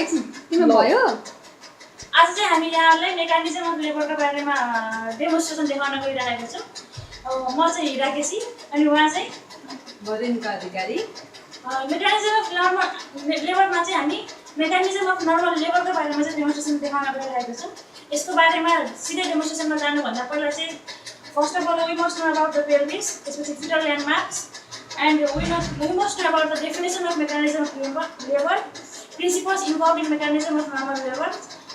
एकछिन तिम्रो भयो आज चाहिँ हामी यहाँलाई मेकानिजम अफ लेबरको बारेमा डेमोन्स्ट्रेसन देखाउन गइरहेको छौँ। म चाहिँ हिरा केसी अनि उहाँ चाहिँ रेनुका अधिकारी। मेकानिजम अफ लेबरमा चाहिँ हामी मेकानिजम अफ नर्मल लेबरको बारेमा चाहिँ डेमोन्स्ट्रेसन देखाउन गइरहेको छौँ। यसको बारेमा सिधै डेमोन्स्ट्रेसनमा जानुभन्दा पहिला चाहिँ first of all we must know about the pelvis, त्यसपछि fetal landmarks and we must know about the definition of mechanism of labor, principles involved in mechanism of normal labor,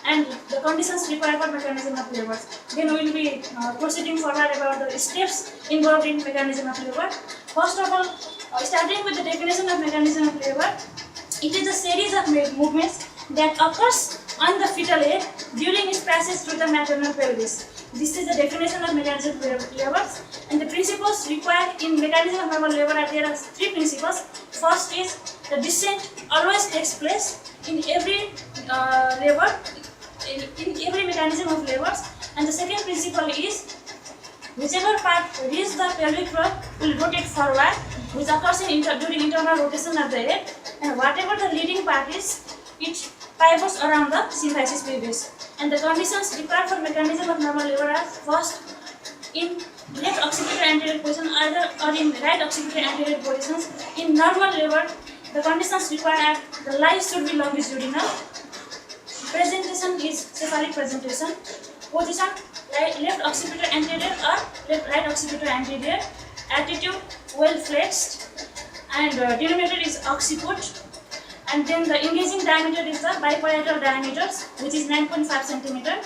and the conditions required for mechanism of labor. Then we will be proceeding forward about the steps involved in mechanism of labor. First of all, starting with the definition of mechanism of labor, it is a series of movements that occurs on the fetal head during its passage through the maternal pelvis. This is the definition of mechanism of labor, and the principles required in mechanism of normal labor are there are three principles. First is the descent always takes place in every labor, in every mechanism of labor, and the second principle is whichever part reaches the pelvic floor will rotate forward, which occurs during internal rotation of the head, and whatever the leading part is, it pivots around the symphysis pubis. And the conditions required for mechanism of normal labor are first in left occipital anterior position or in right occipital anterior positions. In normal labor, the conditions required are the life should be longitudinal, presentation is cephalic presentation, position left occipital anterior or right occipital anterior, attitude well flexed, and denominator is occiput. And then the engaging diameter is the biparietal diameter, which is 9.5 cm,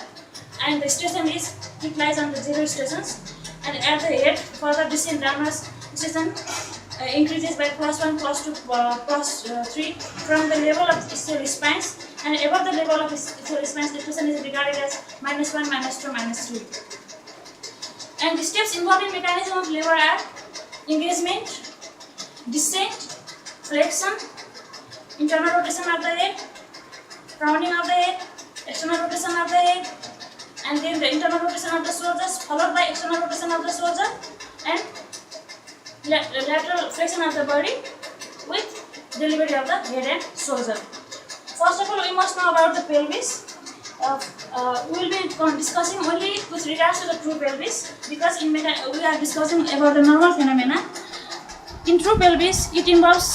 and the station is it lies on the zero stations. And at the head, further descent downwards station increases by +1, +2, +3 from the level of ischial spines, and above the level of ischial spines, the station is regarded as -1, -2, -3. And the steps involved in mechanism of labor are engagement, descent, flexion, internal rotation of the head, rounding of the head, external rotation of the head, and then the internal rotation of the shoulders followed by external rotation of the shoulder, and lateral flexion of the body with delivery of the head and shoulder. First of all, we must know about the pelvis. We will be discussing only with regards to the true pelvis, because we are discussing about the normal phenomena. In true pelvis, it involves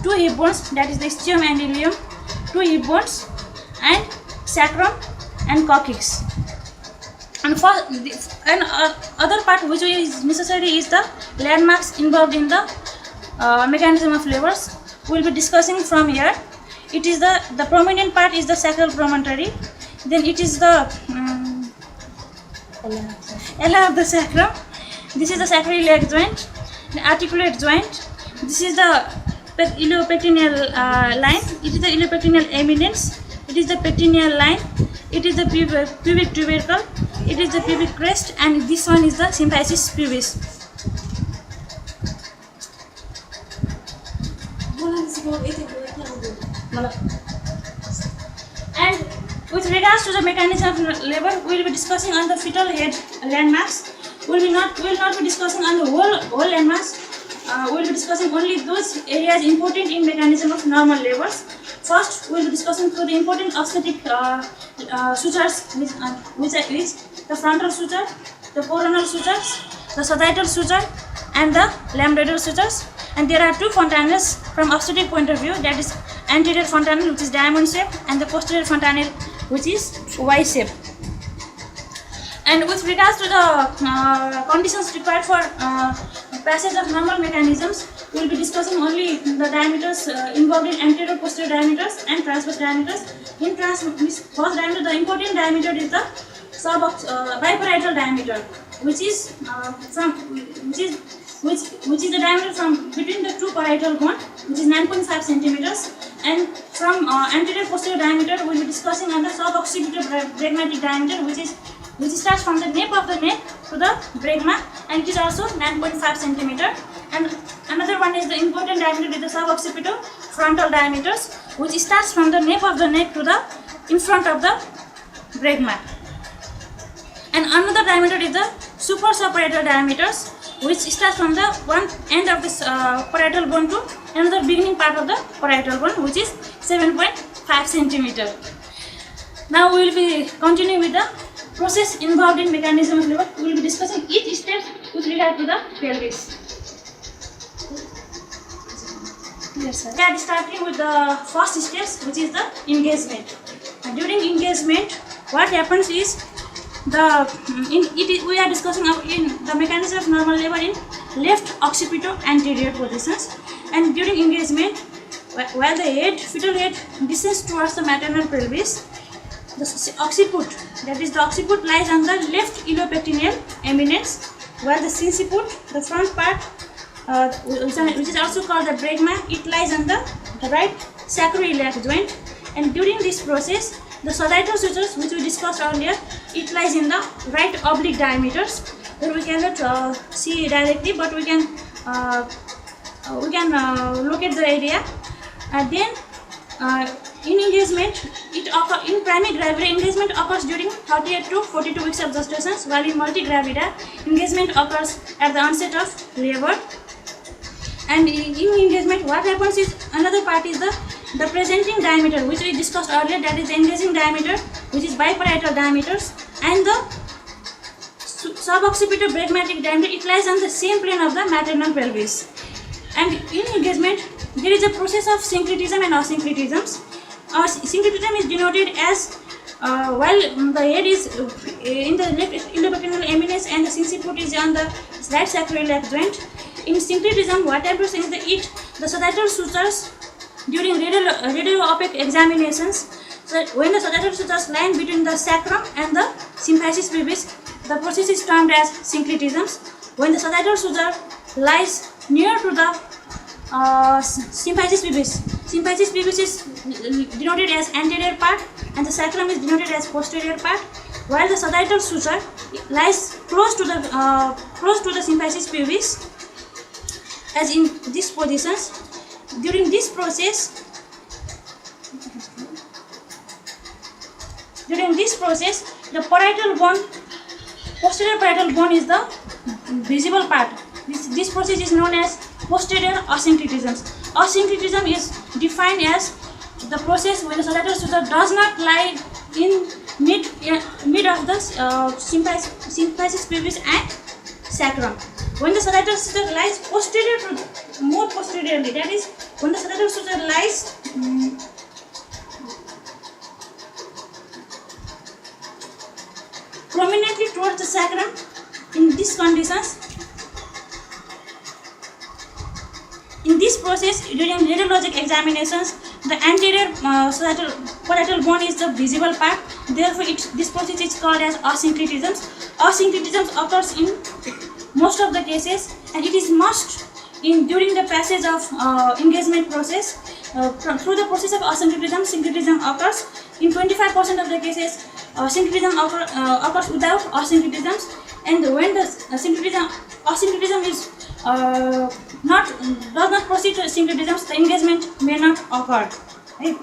two hip bones, that is the ischium and ilium, two hip bones, and sacrum and coccyx. And other part which is necessary is the landmarks involved in the mechanism of labors. We will be discussing from here. It is the prominent part is the sacral promontory. Then it is the ala of the sacrum. This is the sacroiliac joint, the articulate joint. This is the iliopectineal line. It is the iliopectineal eminence. It is the pectineal line. It is the pubic tubercle. It is the pubic crest, and this one is the symphysis pubis. And with regards to the mechanism of labor, we will be discussing on the fetal head landmarks. We will not be discussing on the whole landmarks. We will be discussing only those areas important in mechanism of normal labors. First, we will be discussing through the important obstetric sutures, which are the frontal suture, the coronal sutures, the sagittal suture, and the lambdoidal sutures. And there are two fontanelles from obstetric point of view, that is anterior fontanelle, which is diamond shape, and the posterior fontanelle, which is Y shape. And with regards to the conditions required for passage of normal mechanisms, we will be discussing only the diameters involved in anterior posterior diameters and transverse diameters. In first diameter, the important diameter is the biparietal diameter, which is the diameter from between the two parietal bone, which is 9.5 centimeters, and from anterior posterior diameter we will be discussing on the suboccipital bregmatic diameter, which starts from the nape of the neck to the bregma, and it is also 9.5 centimeter. And another one is the important diameter is the suboccipital frontal diameters, which starts from the nape of the neck to the in front of the bregma. And another diameter is the suprasubparietal diameters, which starts from the one end of this parietal bone to another beginning part of the parietal bone, which is 7.5 5 centimeter. Now we will be continuing with the process involved in mechanism of labor. We will be discussing each step with regard to the pelvis. Yes, sir. We are starting with the first steps, which is the engagement. During engagement, what happens is we are discussing in the mechanism of normal labor in left occipital anterior positions, and during engagement, while the fetal head descends towards the maternal pelvis, the occiput, that is the occiput, lies on the left iliopectineal eminence, while the sinciput, the front part, which is also called the bregma, it lies on the right sacroiliac joint. And during this process, the sagittal sutures, which we discussed earlier, it lies in the right oblique diameters, that we cannot see directly, but we can locate the area. Then in engagement, in primigravida, engagement occurs during 38 to 42 weeks of gestation, while in multigravida, engagement occurs at the onset of labor. And in engagement, what happens is, another part is the presenting diameter, which we discussed earlier, that is the engaging diameter, which is biparietal diameters, and the suboccipital bregmatic diameter, it lies on the same plane of the maternal pelvis. And in engagement, there is a process of syncretism and asyncretisms. Syncretism is denoted as while the head is in the left iliopectineal eminence and the sinciput is on the right sacroiliac joint. In syncretism, what happens is the sagittal sutures during radial-opaque examinations. So when the sagittal sutures lie between the sacrum and the symphysis pubis, the process is termed as syncretisms. When the sagittal suture lies near to the symphysis pubis is denoted as anterior part, and the sacrum is denoted as posterior part, while the sagittal suture lies close to the symphysis pubis, as in these positions. During this process, the posterior parietal bone is the visible part. This process is known as posterior asyncretisms. Asyncretism is defined as the process when the sagittal suture does not lie in mid of the symphysis pubis and sacrum. When the sagittal suture lies more posteriorly, that is, when the sagittal suture lies prominently towards the sacrum, in these conditions, in this process, during radiologic examinations, the anterior parietal bone is the visible part. Therefore, this process is called as asyncretisms. Asyncretisms occurs in most of the cases, and it is must during the passage of engagement process. Through the process of asyncretism, syncretism occurs. In 25% of the cases, syncretism occurs without asyncretisms, and when the asyncretism is does not proceed to syncretisms, the engagement may not occur. Right?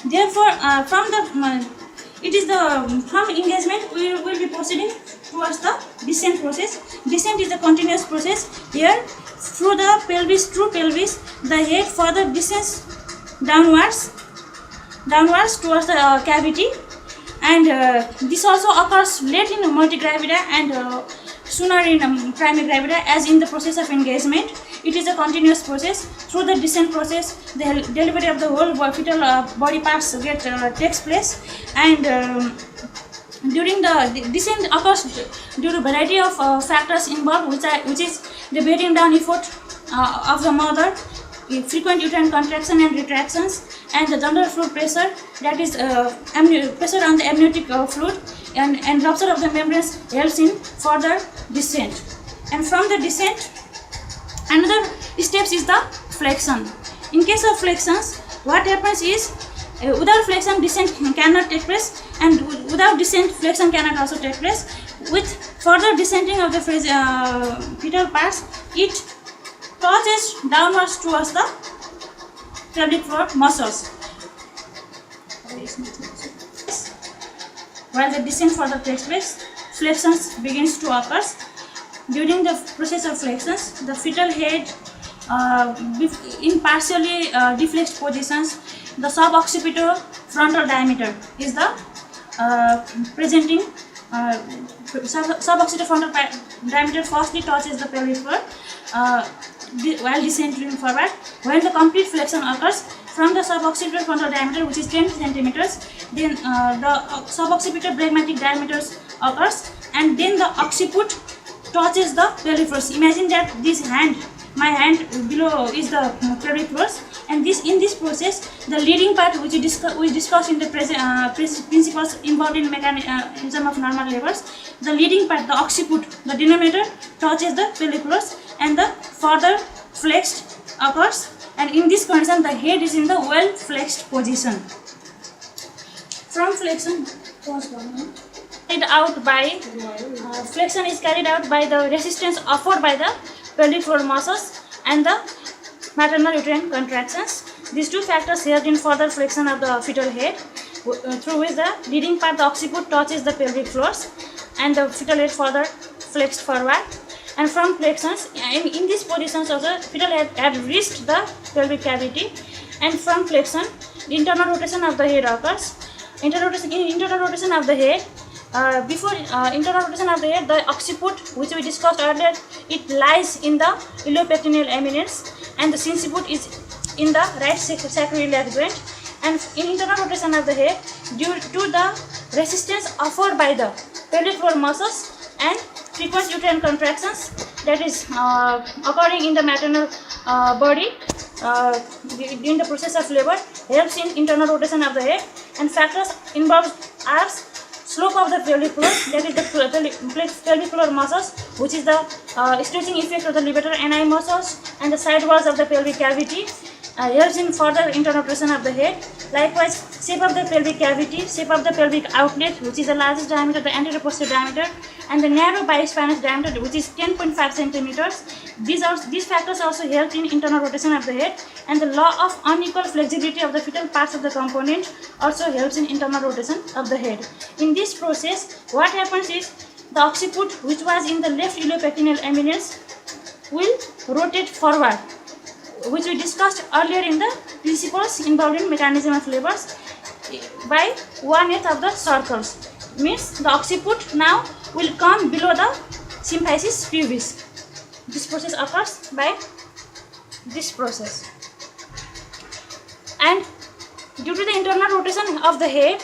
Therefore, from engagement we will be proceeding towards the descent process. Descent is a continuous process. Here, through pelvis, the head further descends downwards towards the cavity, and this also occurs late in multigravida and sooner in primigravida, as in the process of engagement. It is a continuous process. Through the descent process, the delivery of the whole fetal body parts takes place, and during the descent occurs due to variety of factors involved, which is the bearing down effort of the mother, frequent uterine contraction and retractions, and the general fluid pressure, that is pressure on the amniotic fluid, and rupture of the membranes helps in further descent. And from the descent, another steps is the flexion. In case of flexions, what happens is, without flexion, descent cannot take place, and without descent, flexion cannot also take place. With further descending of the fetal parts, it crosses downwards towards the pelvic floor muscles. While the descent further takes place, flexions begins to occur. During the process of flexions, the fetal head in partially deflexed positions, the suboccipital frontal diameter is the presenting suboccipital frontal diameter firstly touches the pelvic floor while descending forward. When the complete flexion occurs from the suboccipital frontal diameter, which is 10 centimeters, then the suboccipital phlegmatic diameters occurs, and then the occiput touches the pelvic floor. Imagine that this hand, my hand below is the pelvic floor, and in this process, the leading part which we discussed in the principles involved in mechanism of normal labors, the leading part, the occiput, the denominator, touches the pelvic floor, and the further flexed occurs, and in this condition, the head is in the well flexed position. From flexion, carried out by flexion is carried out by the resistance offered by the pelvic floor muscles and the maternal uterine contractions. These two factors help in further flexion of the fetal head, through which the leading part, the occiput, touches the pelvic floors, and the fetal head further flexed forward. And from flexions, in these positions also, fetal head had reached the pelvic cavity, and from flexion, the internal rotation of the head occurs. Internal rotation of the head, before internal rotation of the head, the occiput, which we discussed earlier, it lies in the iliopectineal eminence, and the sinciput is in the right sacroiliac joint. And in internal rotation of the head, due to the resistance offered by the pelvic floor muscles and frequent uterine contractions that is occurring in the maternal body during the process of labor, helps in internal rotation of the head. And factors involved are slope of the pelvic floor, that is the pelvic floor muscles, which is the stretching effect of the levator ani muscles, and the side walls of the pelvic cavity helps in further internal rotation of the head. Likewise, shape of the pelvic cavity, shape of the pelvic outlet, which is the largest diameter, the anterior posterior diameter, and the narrow bispinous diameter, which is 10.5 centimeters. These factors also help in internal rotation of the head, and the law of unequal flexibility of the fetal parts of the component also helps in internal rotation of the head. In this process, what happens is the occiput, which was in the left iliopectineal eminence, will rotate forward, which we discussed earlier in the principles involved in mechanism of labors, by 1/8 of the circles. Means the occiput now will come below the symphysis pubis. This process occurs by this process. And due to the internal rotation of the head,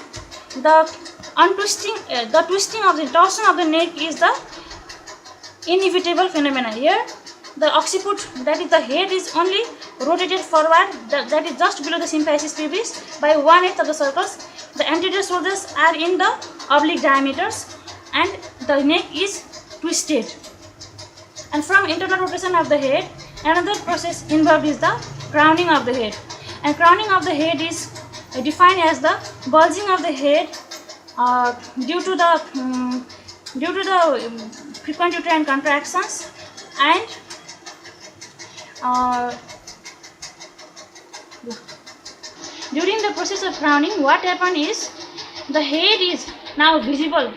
the torsion of the neck is the inevitable phenomena. Here, the occiput, that is the head, is only rotated forward, that is just below the symphysis pubis, by 1/8 of the circles. The anterior shoulders are in the oblique diameters, and the neck is twisted. And from internal rotation of the head, another process involved is the crowning of the head. And crowning of the head is defined as the bulging of the head due to the frequent uterine contractions, and during the process of crowning, what happened is the head is now visible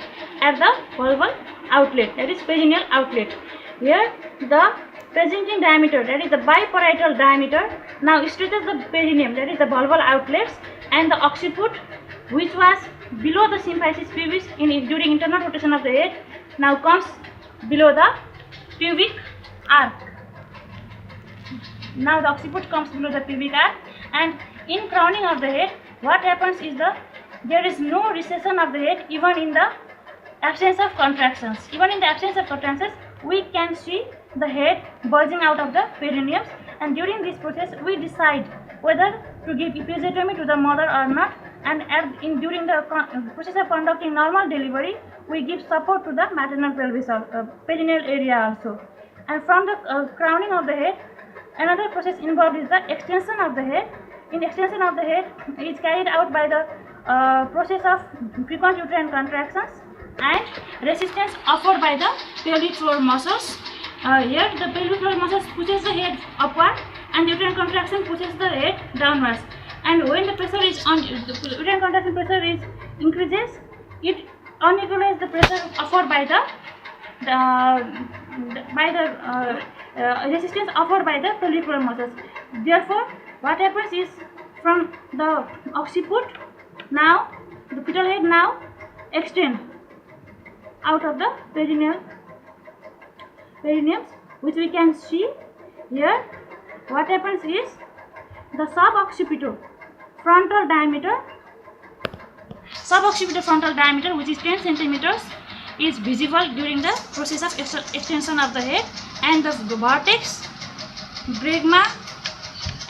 at the vulval outlet, that is perineal outlet. Here, the presenting diameter, that is the biparietal diameter, now stretches the perineum, that is the vulval outlets, and the occiput, which was below the symphysis pubis during internal rotation of the head, now comes below the pubic arc. Now the occiput comes below the pubic arc, and in crowning of the head, what happens is there is no recession of the head even in the absence of contractions. Even in the absence of contractions, we can see the head bulging out of the perineum, and during this process, we decide whether to give episiotomy to the mother or not. And during the process of conducting normal delivery, we give support to the maternal pelvis, perineal area also. And from the crowning of the head, another process involved is the extension of the head. In extension of the head, it is carried out by the process of frequent uterine contractions and resistance offered by the pelvic floor muscles. Here, the pelvic floor muscles pushes the head upward, and the uterine contraction pushes the head downwards. And when the pressure is on, the uterine contraction pressure is increases, it unequalizes the pressure offered by the resistance offered by the pelvic floor muscles. Therefore, what happens is from the occiput Now the fetal head now extend out of the perineum, which we can see here. What happens is the suboccipital frontal diameter, which is 10 centimeters, is visible during the process of extension of the head, and the vertex, bregma,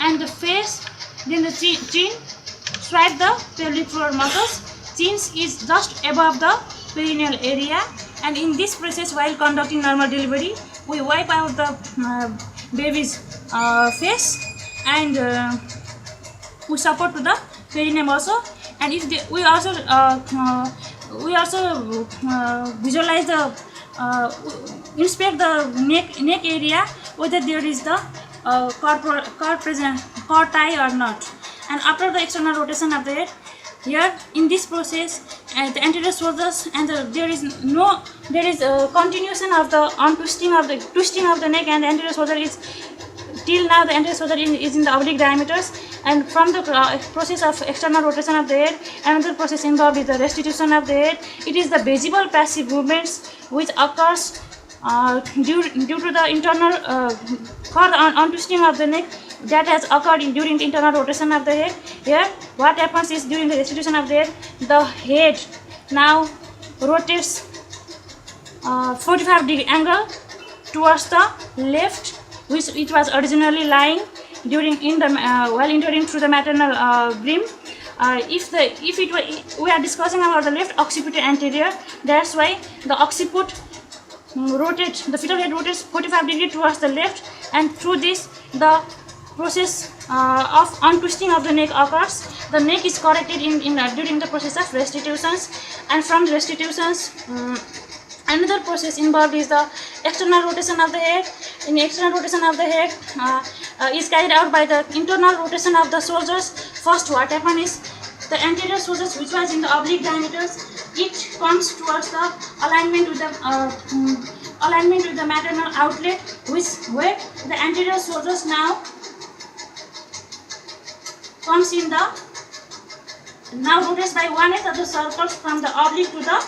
and the face, then the chin swipe the pelvic floor muscles. Chin is just above the perineal area, and in this process, while conducting normal delivery, we wipe out the baby's face, and we support to the perineum also. And if we also visualize the inspect the neck area, whether there is the cord tie or not. And after the external rotation of the head, here in this process, the anterior shoulders, and there is continuation of the twisting of the neck, and the anterior shoulder is till now the anterior shoulder is in the oblique diameters. And from the process of external rotation of the head, another process involved is the restitution of the head. It is the visible passive movements which occurs due to the internal untwisting of the neck that has occurred during the internal rotation of the head. Here, what happens is during the restitution of the head now rotates 45-degree angle towards the left, which it was originally lying while entering through the maternal brim. We are discussing about the left occipital anterior. That's why the occiput the fetal head rotates 45-degree towards the left, and through this the process of untwisting of the neck occurs. The neck is corrected during the process of restitutions, and from the restitutions, another process involved is the external rotation of the head. In external rotation of the head is carried out by the internal rotation of the shoulders. First, what happens is the anterior shoulders, which was in the oblique diameters, it comes towards the alignment with the maternal outlet, where the anterior shoulders now comes in the rotates by 1/8 of the circles from the oblique to the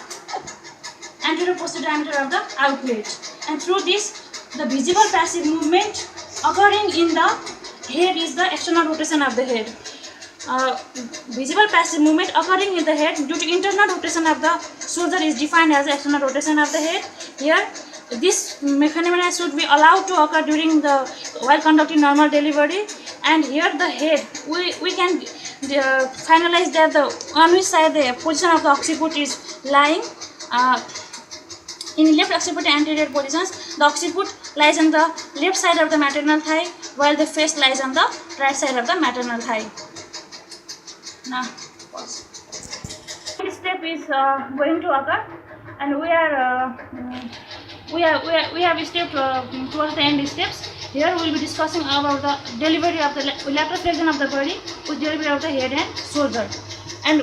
anterior posterior diameter of the outlet, and through this the visible passive movement occurring in the head is the external rotation of the head. Visible passive movement occurring in the head due to internal rotation of the shoulder is defined as external rotation of the head. Here, this phenomena should be allowed to occur while conducting normal delivery. And here the head, we can finalize that on which side the position of the occiput is lying. In left occipital anterior positions, the occiput lies on the left side of the maternal thigh, while the face lies on the right side of the maternal thigh. Now, this step is going to occur, and we have stepped towards the end steps. Here we will be discussing about the delivery of the lateral flexion of the body with delivery of the head and shoulder. And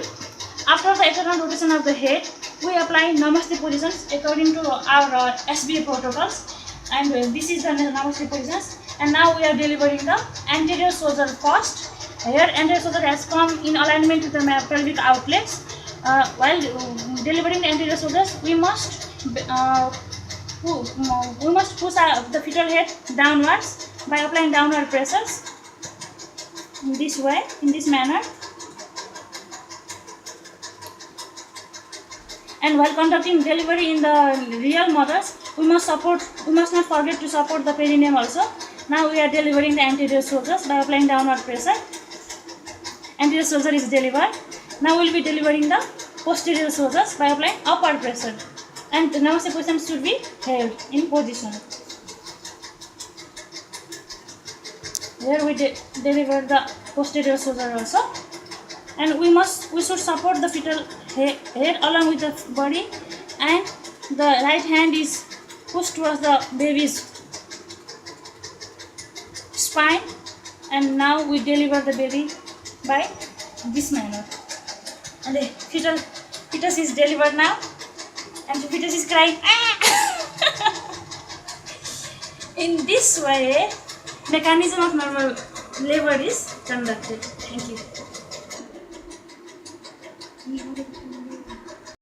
after the external rotation of the head, we apply Namaste positions according to our SBA protocols. And this is the Namaste positions. And now we are delivering the anterior shoulder first. Here anterior shoulder has come in alignment with the pelvic outlets. While delivering the anterior shoulders, we must push the fetal head downwards by applying downward pressures in this way, in this manner. And while conducting delivery in the real mothers, we must not forget to support the perineum also. Now we are delivering the anterior shoulders by applying downward pressure. Anterior shoulder is delivered. Now we will be delivering the posterior shoulders by applying upward pressure. And the Namaste position should be held in position. Here we deliver the posterior shoulder also. And we should support the fetal head along with the body, and the right hand is pushed towards the baby's spine, and now we deliver the baby by this manner. And the fetus is delivered now, and the fetus is crying. In this way, mechanism of normal labor is conducted. Thank you.